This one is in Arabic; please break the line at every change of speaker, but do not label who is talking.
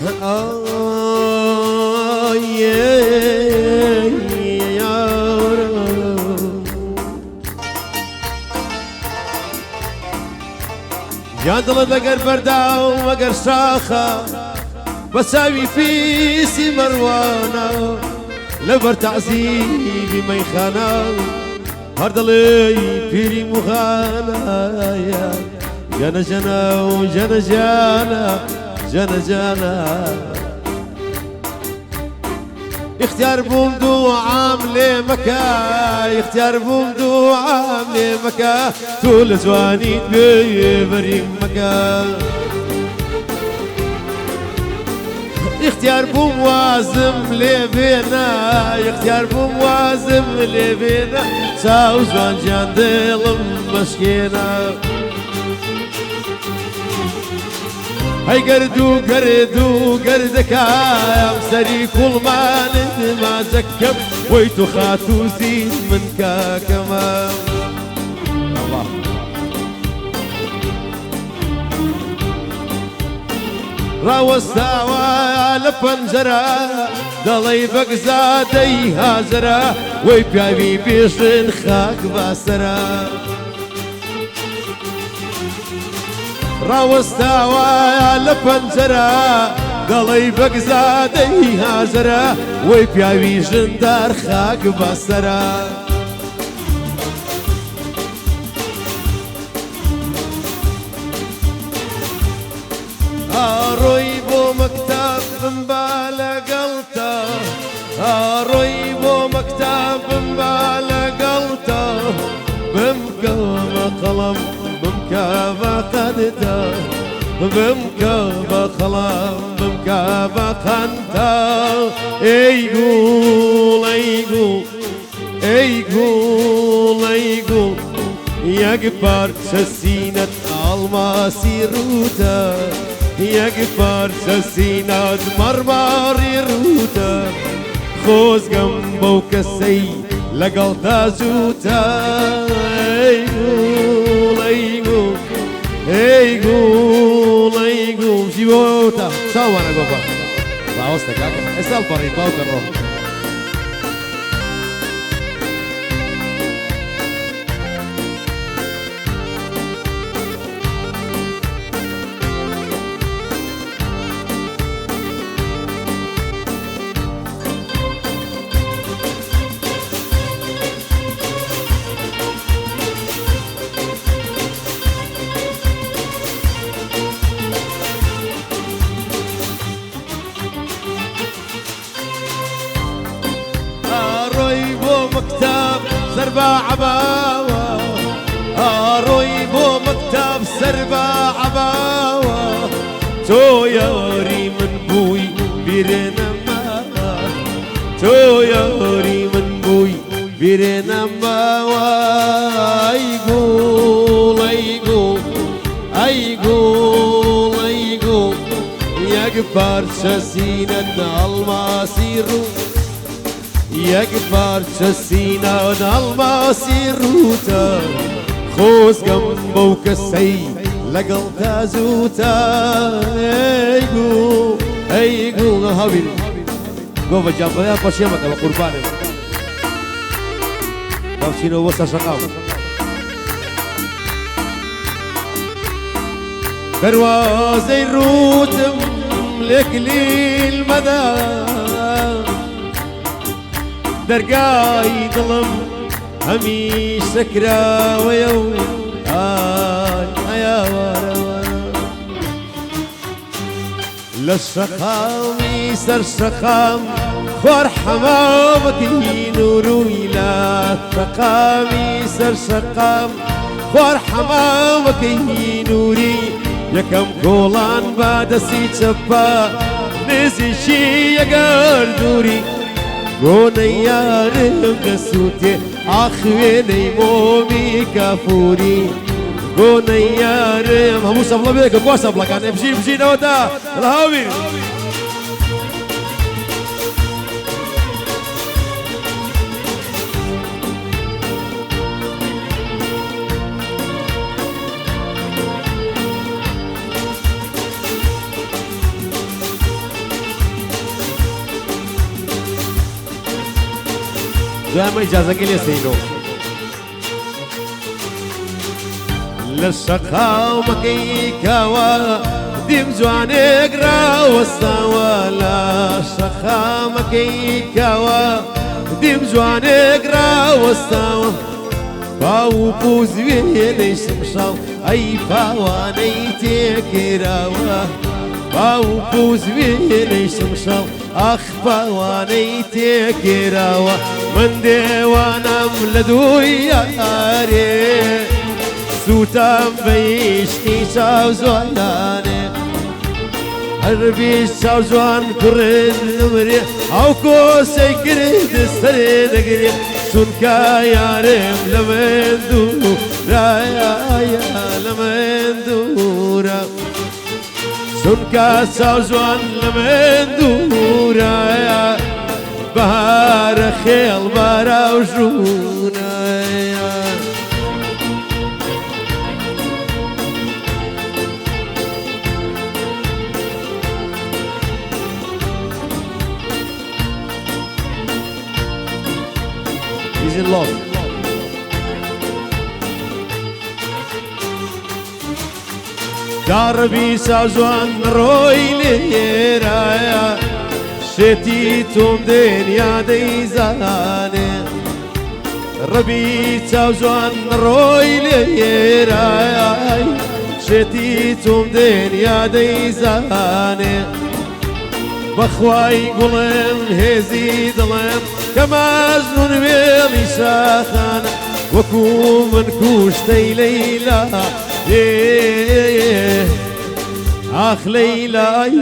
يا دڵت ئەگەر بەرداو ئەگەر شاخە بەساوی فیسی مەروانە لەبەر تەعزیبی مەیخانە هەر دڵی پیری موخانە جەنە جەنە و جەنە جانە جەنە جانە اختيار بوم دو عام لي مكا اختيار بوم دو عام لي مكا طول زواني تبري مكا اختيار بوم وازم لي بينا اختيار بوم وازم لي بينا ساو زوان جان دلم مشكينا هاي قردو قردك سري كل ما زكب ويتو خاتو زين منك كمان الله راوستاوا لبنجرة دلي بقزادي هازرة ويبيعي بيشن خاك باسرة راوستاوا لبنجرة دلي بقزادي هازرة ويبيعي جندار خاك باسرة روي بو مكتب مبالة قلطة روي بو مكتب مبالة قلطة بمكابة قلم بمكابة قدته بمكابة قلم بمكابة قنطة يقول يقول يقول يقول يكبر سسينة الماسي روتا يكبر سسينة مرماري روتا خوز قنبو كسي لقلتا زوتا يقول يقول يقول يقول جيبوتا سوانا قوبا راوستك هكا اسأل فريق باوك الروح مكتب سربا عباوة روي بو مكتب سربا عباوة تو ياري من بوي بيرنا ما تو ياري من بوي بيرنا ما يقول يقول يقول يقول يكبر سسينة الماسي يكبر سسينة الماسي روتا خوز قنبو كسي لقلتا زوتا يقول يقول هاوين قوة جابا يا باشيامك وقرباني باشينو وسا شقاو كروازي روتم لكليل مدى درقاي ظلم هميش سكرا ويوم يا ورا للشخام يسر شخام فرحة ما بكي نوري لا شخام يسر شخام فرحة ما بكي نوري يكم قولان بعد سيتشبا نزي شي يقر دوري قوني يا رب سوتي أخويني مومي كافوري قوني يا رب همو سبلا بيك كواس سبلا كان بجي نوتا الهاوي ما إجازة قل يسينو للشقاومة كيكاوا ديم جوانك راوستاوا للشقاومة كيكاوا ديم جوانك راوستاوا باو بوزوي ليش مشاو أي باواني تكراوا باو بوزوي ليش مشاو أخ باواني تكراوا من ديوانا ملدويا ري سوتام بيشتي شاو زواناني هربي شاو زوان كرد نمري أو كوسي كرد سري دقري سنكا يارم لمن دورا يا لمن دورا سنكا شاو زوان لمن دورا يا بهار خيل بارا وجونا يا He's in love. دربي سازوان روي ليرايا شتي توم دنيا دي زاني ربي سازوان روي ليرايا شتي توم دنيا دي زاني بخواي قلم هزي ظلم كما جنون بيلي شاخان وكو من كوشتي ليلى اخ ليلى